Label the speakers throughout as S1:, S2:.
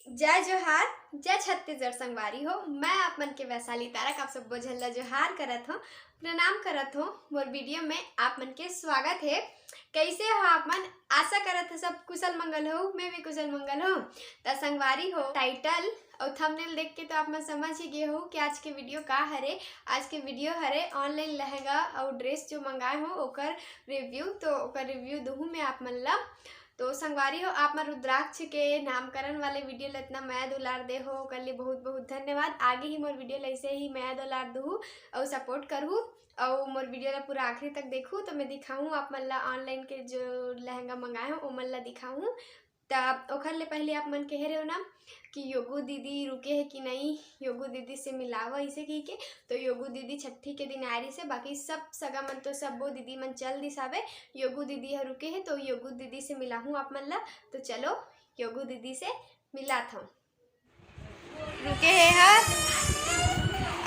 S1: जय जोहार, जय छत्तीसगढ़ संगवारी हो। मैं आप मन के वैशाली तारक आप सब बोझल्ला जोहार करत हो, प्रणाम करत हो। मोर वीडियो में आप मन के स्वागत है। कैसे हो आप मन? आशा करत हो सब कुशल मंगल हो। मैं भी कुशल मंगल हो। त संगवारी हो, टाइटल और थंबनेल देख के तो आप मन समझ ही गए हो कि आज के वीडियो का हरे। आज के वीडियो हरे ऑनलाइन लहंगा और ड्रेस जो मंगाए हो ओकर रिव्यू। तो ओकर रिव्यू दूँ मैं आप मन ला। तो संगवारी हो, आप मन रुद्राक्ष के नामकरण वाले वीडियो ला इतना माया दुलार दे हो, कर लिए बहुत बहुत धन्यवाद। आगे ही मोर वीडियो ला ऐसे ही माया दुलार दूँ और सपोर्ट करूँ और मोर वीडियो ला पूरा आखिरी तक देखूँ। तो मैं दिखाऊँ आप मन ला ऑनलाइन के जो लहंगा मंगाए हो ओ मन ला दिखाऊँ। तब ओखर ले पहले आप मन कह रहे हो ना कि योगू दीदी रुके है कि नहीं, योगू दीदी से मिलावा इसे कही के। तो योगू दीदी छठी के दिन आ रही से, बाकी सब सगा मन तो सब वो दीदी मन चल दिस आवे। योगू दीदी है रुके है तो योगू दीदी से मिला हूँ आप मन ला। तो चलो योगू दीदी से मिला था। रुके है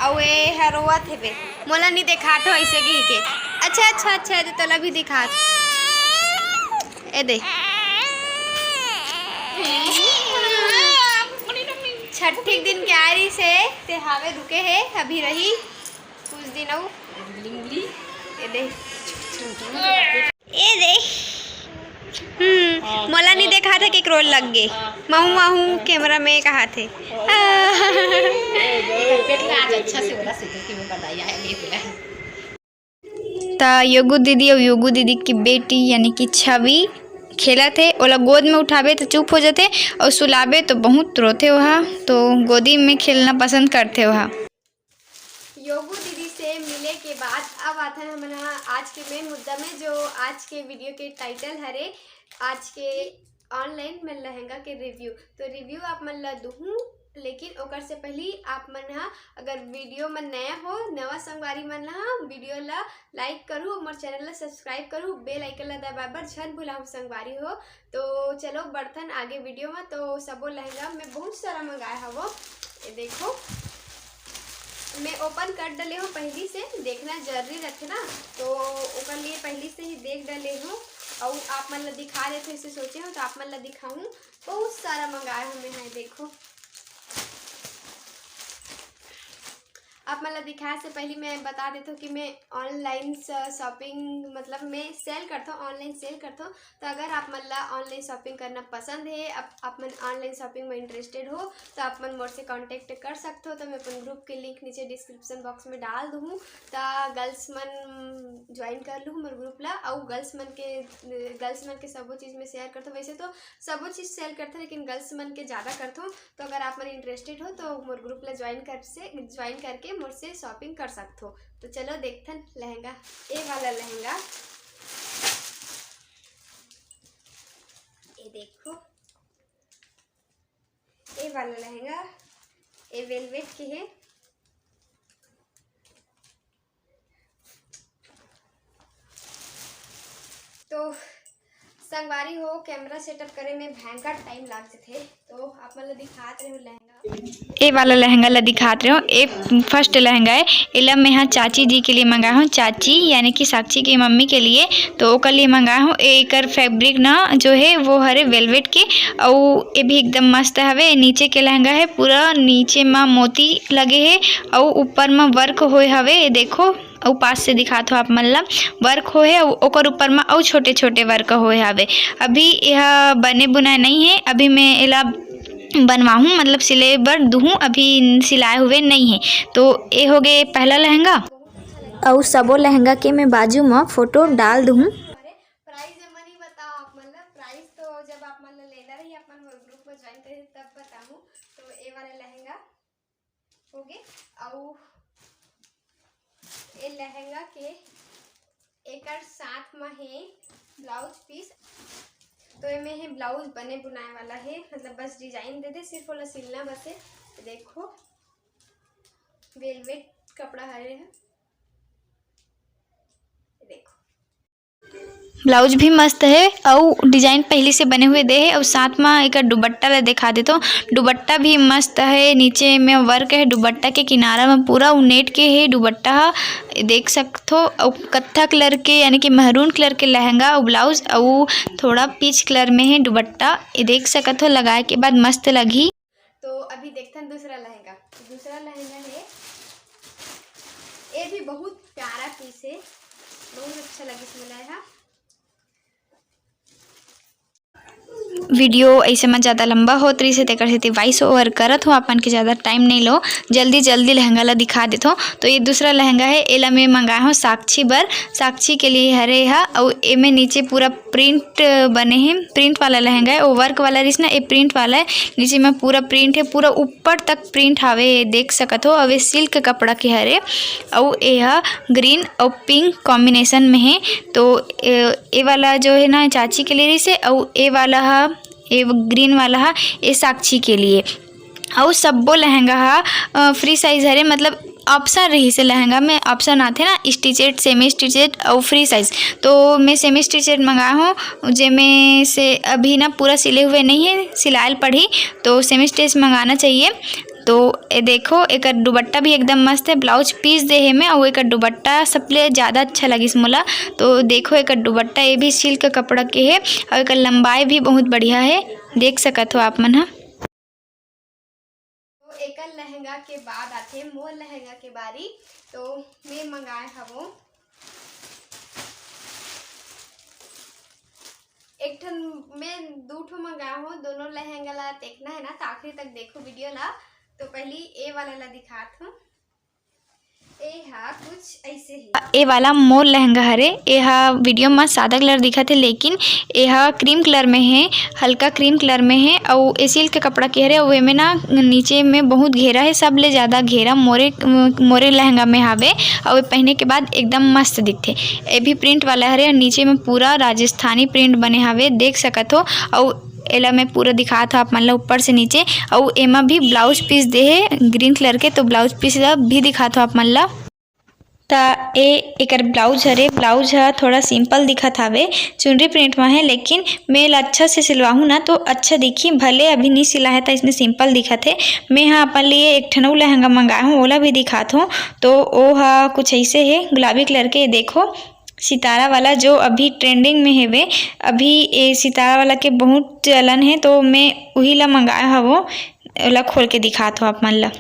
S1: और ये हरोवत है बे, मोला नहीं देखा तो ऐसे कही के। अच्छा अच्छा अच्छा तो तला भी दिखा ए दे। छठी दिन के आरी से ते हावे रुके है, अभी रही कुछ दिन और ए दे मोला नहीं देखा था कि क्रोल लग गए। महू महू कैमरा में कहा थे ता योगू दीदी और योगू दीदी की बेटी यानी कि छवि खेला थे। ओला गोद में उठावे तो चुप हो जाते और सुलावे तो बहुत रोते वहाँ। तो गोदी में खेलना पसंद करते वहाँ। योगू दीदी से मिले के बाद अब आता है हमारा आज के मेन मुद्दा में, जो आज के वीडियो के टाइटल हरे आज के ऑनलाइन में लहंगा के रिव्यू। तो रिव्यू आप मन ला दूँ, लेकिन ओकर से पहले आप मन हा अगर वीडियो में नया हो, नवा संगवारी मन हा वीडियो ला लाइक करूँ और मोर चैनल ला सब्सक्राइब करूँ, बेल आइकन ला दबाए बर झन भुलाऊँ संगवारी हो। तो चलो बढ़थन आगे वीडियो में। तो सबो लहंगा में बहुत सारा मंगाया हवो, ये देखो मैं ओपन कर डले हूँ पहली से, देखना जरूरी रहते ना। तो ओकर लिए पहली से ही देख डले हूँ और आप मन ला दिखा रहे थे इसे सोचे हो तो आप मन ला दिखाऊँ। बहुत सारा मंगाया हूँ मैं, देखो आप मतलब दिखाने से पहले मैं बता देता हूँ कि मैं ऑनलाइन शॉपिंग मतलब मैं सेल करता हूँ, ऑनलाइन सेल करता हूँ। तो अगर आप मतलब ऑनलाइन शॉपिंग करना पसंद है, आप मन ऑनलाइन शॉपिंग में इंटरेस्टेड हो तो आप मन मोर से कांटेक्ट कर सकते हो। तो मैं अपन ग्रुप के लिंक नीचे डिस्क्रिप्शन बॉक्स में डाल दूँ। तो गर्ल्स मन ज्वाइन कर लूँ मोर ग्रुप ला और गर्ल्स मन के सबो चीज़ में शेयर करता हूँ। वैसे तो सबो चीज़ सेल करता हूँ लेकिन गर्ल्स मन के ज़्यादा करता हूँ। तो अगर आप मन इंटरेस्टेड हो तो मोर ग्रुप ला ज्वाइन करके मुझसे शॉपिंग कर सकते हो। तो चलो देखते हैं लहंगा। ये वाला लहंगा ये देखो, ये वाला लहंगा ये वेलवेट के है। तो संगवारी हो कैमरा सेटअप करे में भयंकर टाइम लागते थे। तो आप मतलब दिखाते रहे हो लहंगा, ये वाला लहंगा ला दिखाते रहे हो। ये फर्स्ट लहंगा है, इला मैं यहाँ चाची जी के लिए मंगाया हूँ, चाची यानी कि साक्षी की मम्मी के लिए। तो ओकर लिए मंगाया हूँ। एक फैब्रिक ना जो है वो हरे वेलवेट के और ये भी एकदम मस्त हवे। नीचे के लहंगा है, पूरा नीचे में मोती लगे है और ऊपर में वर्क होए हवे। ये देखो और पास से दिखात हो आप मन ला वर्क हो है ओकर ऊपर में और छोटे छोटे वर्क होए हवे। अभी यह बने बुनाए नहीं है, अभी मैं इला बनवाऊँ मतलब सिले बर दूँ, अभी सिलाए हुए नहीं है। तो ये हो गए पहला लहंगा और सबो लहंगा के मैं बाजू में फोटो डाल दूँ। प्राइस मनी बताओ आप मतलब प्राइस तो जब आप मतलब लेना रही आप मन ग्रुप में ज्वाइन करें तब बताऊँ। तो ये वाला लहंगा हो गए और ये लहंगा के एक साथ में है ब्लाउज पीस। तो ये में है ब्लाउज बने बुनाए वाला है, मतलब बस डिजाइन दे दे सिर्फ वाला सिलना बस है। देखो वेलवेट कपड़ा हरे है, देखो ब्लाउज भी मस्त है और डिजाइन पहले से बने हुए दे है। और साथ में एक दुपट्टा ला दिखा देता हूँ, दुपट्टा भी मस्त है। नीचे में वर्क है, दुपट्टा के किनारा में पूरा नेट के है दुपट्टा देख सकते हो। और कत्था कलर के यानी कि महरून कलर के लहंगा और ब्लाउज और थोड़ा पीच कलर में है दुपट्टा, ये देख सकते हो। लगाए के बाद मस्त लगी। अभी देखते हैं दूसरा लहंगा। दूसरा लहंगा है, ये भी बहुत प्यारा पीस है, बहुत अच्छा लगे इसमें लहंगा।
S2: वीडियो ऐसे में ज़्यादा लंबा होत रही से तेकर सेती वॉइस ओवर करत हो, अपन के ज़्यादा टाइम नहीं लो, जल्दी जल्दी लहंगा ला दिखा देत हो। तो ये दूसरा लहंगा है, एला मैं मंगाए हो साक्षी बर, साक्षी के लिए हरे हा। और एमे नीचे पूरा प्रिंट बने हैं, प्रिंट वाला लहंगा है। वो वर्क वाला रिस ना, ये प्रिंट वाला है, नीचे में पूरा प्रिंट है, पूरा ऊपर तक प्रिंट हावे, देख सकत हो। अब ये सिल्क कपड़ा के हरे, और यह ग्रीन और पिंक कॉम्बिनेशन में है। तो ये वाला जो है ना चाची के लिए रिस है, और ये वाला हा, ये ग्रीन वाला हा, ये साक्षी के लिए। और सबो लहंगा हा फ्री साइज हरे, मतलब ऑप्शन रही से लहंगा में ऑप्शन आते ना, स्टिचेड, सेमी स्टिचेड और फ्री साइज। तो मैं सेमी स्टिचेड मंगाया हूँ, जेमें से अभी ना पूरा सिले हुए नहीं है, सिलायल पड़ी, तो सेमी स्टिच मंगाना चाहिए। तो ये देखो, एक दुपट्टा भी एकदम मस्त है, ब्लाउज पीस दे है में, और एक दुपट्टा सबले ज़्यादा अच्छा लगी मोला। तो देखो एक दुपट्टा, ये भी सिल्क कपड़ा के है, और एक लंबाई भी बहुत बढ़िया है, देख सकत हो आप मन हा।
S1: तो एक लहंगा के बाद आते मोर लहंगा के बारी। तो मैं मंगाए हवो एक ठन, मैं दो ठो मंगाया हूँ, दोनों लहंगा ला देखना है ना तो आखिरी तक देखो वीडियो ला। तो पहली ए वाला ला दिखात हूँ, ए हा कुछ ऐसे ही।
S2: ए वाला मोर लहंगा हरे, यह वीडियो में सादा कलर दिखत है, लेकिन यह क्रीम कलर में है, हल्का क्रीम कलर में है। और ये सिल्क के कपड़ा के हरे, वे में ना नीचे में बहुत घेरा है, सब ले ज़्यादा घेरा मोरे लहंगा में हावे। और पहने के बाद एकदम मस्त दिखते। ये भी प्रिंट वाला हरे, और नीचे में पूरा राजस्थानी प्रिंट बने हावे, देख सकत हो। और एला मैं पूरा दिखात हो आप मन ला ऊपर से नीचे। और एमा भी ब्लाउज पीस दे है ग्रीन कलर के, तो ब्लाउज पीस भी दिखात हो आप मन ला। ता एकर ब्लाउज हरे, ब्लाउज हा थोड़ा सिंपल दिखत हावे, चुनरी प्रिंट में है, लेकिन मैं अच्छा से सिलवाहूँ ना तो अच्छा दिखी। भले अभी नहीं सिला है तो इसमें सिंपल दिखत है। मैं हाँ अपन लिए एक ठन लहंगा मंगाया हूँ, ओला भी दिखात हूँ। तो वो हा कुछ ऐसे है, गुलाबी कलर के, देखो सितारा वाला जो अभी ट्रेंडिंग में है वे, अभी ये सितारा वाला के बहुत चलन है, तो मैं वही ला मंगाया हवो, ओला खोल के दिखात हूँ आप मन ला।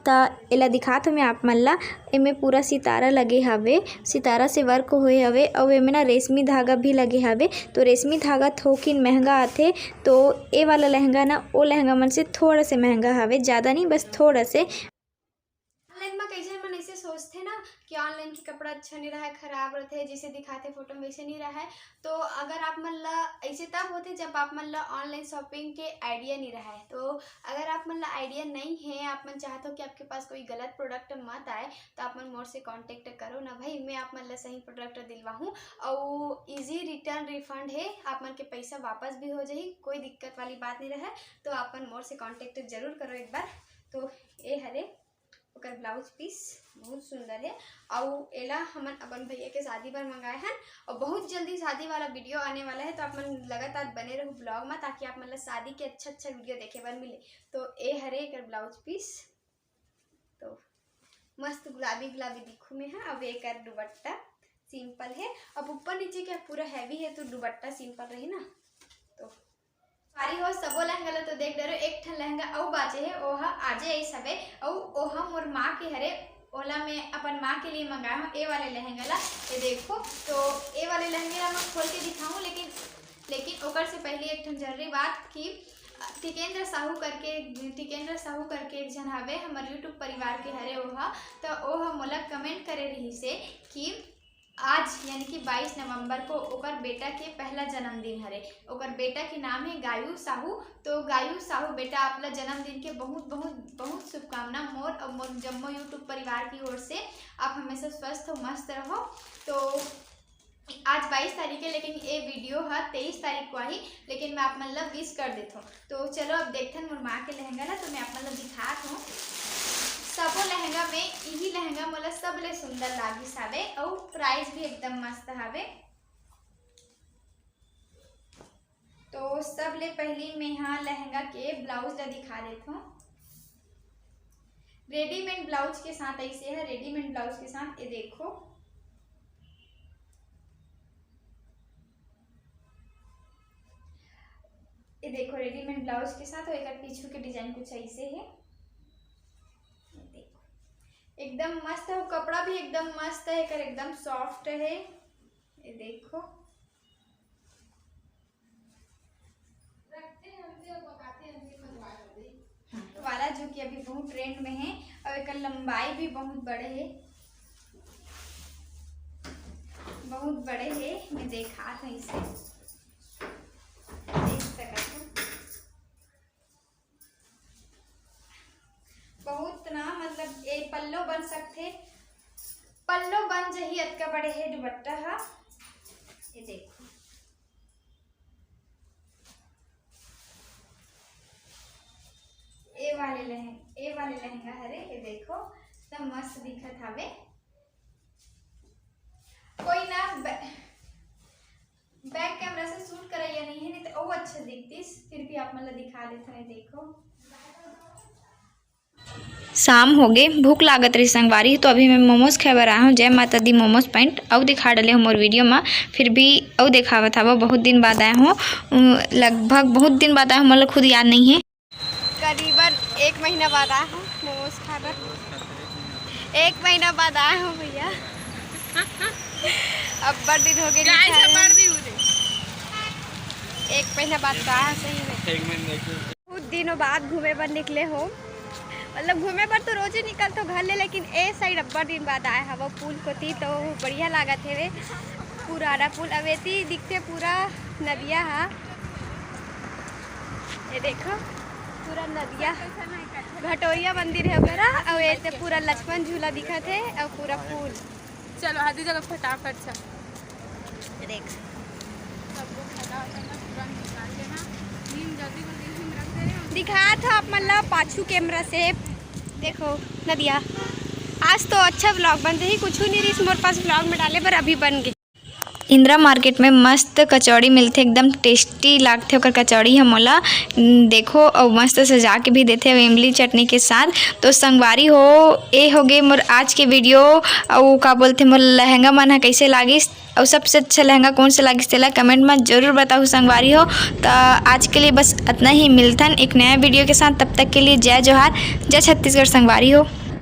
S2: ता एला दिखात हमें आप मन ला, एमे पूरा सितारा लगे हवे, सितारा से वर्क होए हवे, और एमे ना रेशमी धागा भी लगे हवे। तो रेशमी धागा थोकिन महंगा आथे, तो ए वाला लहंगा ना ओ लहंगा मन से थोड़ा से महंगा हवे, ज़्यादा नहीं, बस थोड़ा से।
S1: ऑनलाइन में कई मन ऐसे सोचते ना कि ऑनलाइन की कपड़ा अच्छा नहीं रहा है, खराब रहते है, जैसे दिखाते फोटो में वैसे नहीं रहा है। तो अगर आप मन ला ऐसे तब होते जब आप मन ला ऑनलाइन शॉपिंग के आइडिया नहीं रहा है। तो अगर आप मन ला आइडिया नहीं है, आप मन चाहते हो कि आपके पास कोई गलत प्रोडक्ट मत आए, तो आप मन मोर से कांटेक्ट करो ना भाई, मैं आप मन ला सही प्रोडक्ट दिलवाऊँ। और इजी रिटर्न रिफंड है, आप मन के पैसा वापस भी हो जाए, कोई दिक्कत वाली बात नहीं रहा है। तो आप मन मोर से कांटेक्ट जरूर करो एक बार। तो ये हरे ओकर ब्लाउज पीस बहुत सुंदर है, और एला हमन अपन भैया के शादी पर मंगाए हैं। और बहुत जल्दी शादी वाला वीडियो आने वाला है, तो आप मन लगातार बने रहो ब्लॉग में, ताकि आप मतलब शादी के अच्छा वीडियो देखे बर मिले। तो ए हरे एकर ब्लाउज पीस, तो मस्त गुलाबी गुलाबी दिखू में है। अब एकर दुपट्टा सिंपल है, अब ऊपर नीचे क्या पूरा हैवी है, तो दुपट्टा सिंपल रही ना। तो सारी हो सबो लहंगा तो देख डरो, एक ठन लहंगा और बाजे है, ओहा आजे ऐसा है, और ओहा मोर माँ के हरे, ओला मैं अपन माँ के लिए मंगाया हूँ ए वाले लहंगा ला। ये देखो, तो ए वाले लहंगे ला मैं खोल के दिखाऊँ, लेकिन ओकर से पहले एक ठन जरूरी बात कि टिकेंद्र साहू करके एक जन हवे हमारे यूट्यूब परिवार के हरे ओहा। तो ओहा मोला कमेंट करे रही से कि आज यानी कि 22 नवंबर को ओकर बेटा के पहला जन्मदिन हरे। ओकर बेटा के नाम है गायू साहू। तो गायू साहू बेटा, आपला जन्मदिन के बहुत बहुत बहुत शुभकामना मोर और मोर जम्मो यूट्यूब परिवार की ओर से। आप हमेशा स्वस्थ हो, मस्त रहो। तो आज 22 तारीख है, लेकिन ये वीडियो है 23 तारीख को आई, लेकिन मैं आप मतलब विश कर देता हूँ। तो चलो अब देखते हैं मोर माँ के लहंगा ना, तो मैं आप मतलब दिखात हूँ। सबो लहंगा में यही लहंगा मोला सबले सुंदर लागिस हवे, और प्राइस भी एकदम मस्त हवे। तो सबले पहली मैं यहाँ लहंगा के ब्लाउज ला दिखा देता हूँ। रेडीमेड ब्लाउज के साथ ऐसे है, रेडीमेड ब्लाउज के साथ ये देखो, ये देखो रेडीमेड ब्लाउज के साथ और एक पीछू के डिजाइन कुछ ऐसे है। देखो एकदम मस्त है, कपड़ा भी एकदम मस्त है, एकदम सॉफ्ट है। ये देखो वाला जो कि अभी बहुत ट्रेंड में है और एक लंबाई भी बहुत बड़े है, बहुत बड़े है। मैं देखा था इसे, देख सकते हो बहुत ना, मतलब ये पल्लो बन सकते, पल्लो बन जही अतका बड़े है दुपट्टा हा। ये देखो ए वाले लहंगा हरे। ये देखो सब मस्त दिखत हवे। कोई ना बैक कैमरा से शूट करैया नहीं है, नहीं तो वो अच्छा दिखतीस, फिर भी आप मतलब दिखा देते हैं। देखो
S2: शाम हो गए, भूख लागत रही संगवारी, तो अभी मैं मोमोज खाए बर आया हूँ। जय माता दी मोमोज पॉइंट और दिखा डाले हूँ मोर वीडियो में, फिर भी और दिखावा था। वो बहुत दिन बाद आया हूँ, लगभग बहुत दिन बाद आया हूँ, मतलब खुद याद नहीं है।
S1: करीबन 1 महीना बाद आया हूँ मोमोज खाकर। 1 महीना बाद आया हूँ भैया। अब बड़ दिन हो गए, 1 महीना बाद तो आया सही में। बहुत दिनों बाद घूमे पर निकले हो, मतलब घूमे पर तो रोज ही निकल तो घर ले, लेकिन ए साइड अब्बा दिन बाद आया है। वो पुल को थी तो बढ़िया लागत है वे पुराना पुल। अवेती दिखते पूरा नदिया है। ये देखो पूरा नदिया, घटोरिया मंदिर है वगैरह, और ये पूरा लक्ष्मण झूला दिखत है और पूरा पुल।
S3: चलो आधी जगह फटाफट से
S1: देख दिखा था आप मतलब पाछू कैमरा से। देखो नदिया, आज तो अच्छा व्लॉग बन रही, कुछ नहीं रही मोर पास व्लॉग में डाले पर अभी बन गई।
S2: इंदिरा मार्केट में मस्त कचौड़ी मिलते, एकदम टेस्टी लागते ओकर कचौड़ी हम मोला। देखो और मस्त सजा के भी देते हैं इमली चटनी के साथ। तो संगवारी हो ए हो गए मोर आज के वीडियो। और का बोलते मोर लहंगा मन है कैसे लागिस और सबसे अच्छा लहंगा कौन सा लागिस तेला कमेंट में जरूर बताओ संगवारी हो। तो आज के लिए बस इतना ही, मिलता है एक नया वीडियो के साथ। तब तक के लिए जय जोहार, जय छत्तीसगढ़ संगवारी हो।